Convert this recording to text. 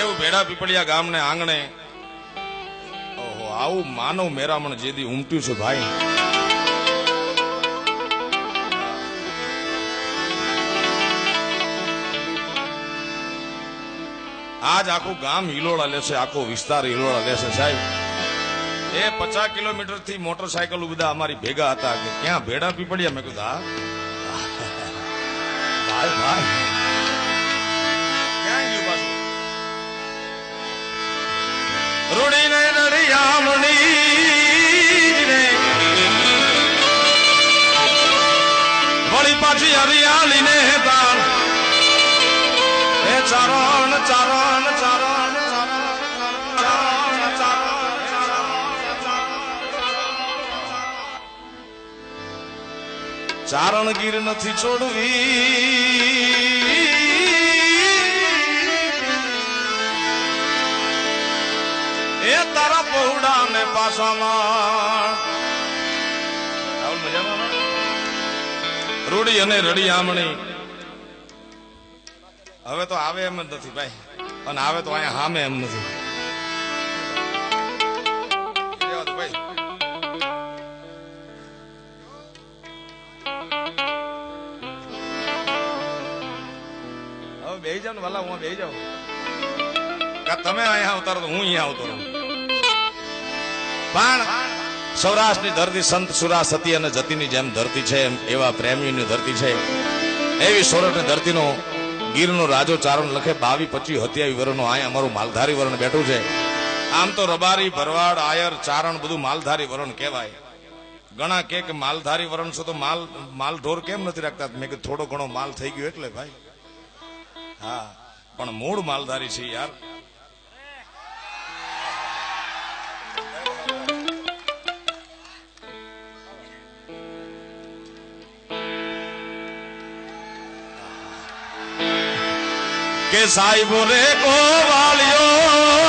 એવું ભેડા પીપળિયા ગામને આંગણે ઓહો આવું માનવ મેરામણ જેદી ઉમટ્યું છે ભાઈ. આજ આખું ગામ હિલોળા લેશે, આખો વિસ્તાર હિલોળા લેશે સાહેબ. એ 50 કિલોમીટર થી મોટરસાયકલ બધા અમારી ભેગા હતા કે ક્યાં ભેડા પીપળિયા. મેં કીધું હા ભાઈ ભાઈ ક્યાં ગયું પાછું. રૂડી ને રડિયામણી રે વળી પાછી હરિયાળી ને તાર એ ચારણ ચારણ ચારણ ચારણ ગીર નથી છોડવી એ તારા પહોળા ને પાસામાં. રાહુલ મજામાં. રૂડી અને રડિયામણી હવે તો આવે એમ જ નથી ભાઈ, અને આવે તો અહીંયા હામે એમ નથી ભાઈ. હવે બેહી જાવ ને વાલા, હું બેહી જાઉં. તમે અહીંયા આવતા તો હું અહીંયા આવતો રહું. પણ સૌરાષ્ટ્રની ધરતી સંત સુરા સતી અને જતીની જેમ ધરતી છે, એવા પ્રેમીની ધરતી છે. એવી સોરઠની ધરતીનો ગીરનો રાજો ચારણ લખે 22, 25, 27 વર્ષનો અહીંયા અમારું માલધારી વરણ બેઠું છે. આમ તો રબારી, ભરવાડ, આયર, ચારણ બધું માલધારી વરણ કહેવાય. ઘણા કે માલધારી વરણ છો તો માલ ઢોર કેમ નથી રાખતા. મેં કીધું થોડો ઘણો માલ થઈ ગયો એટલે ભાઈ. હા પણ મૂળ માલધારી છે યાર. કે સાહેબો રે ગોવાળિયો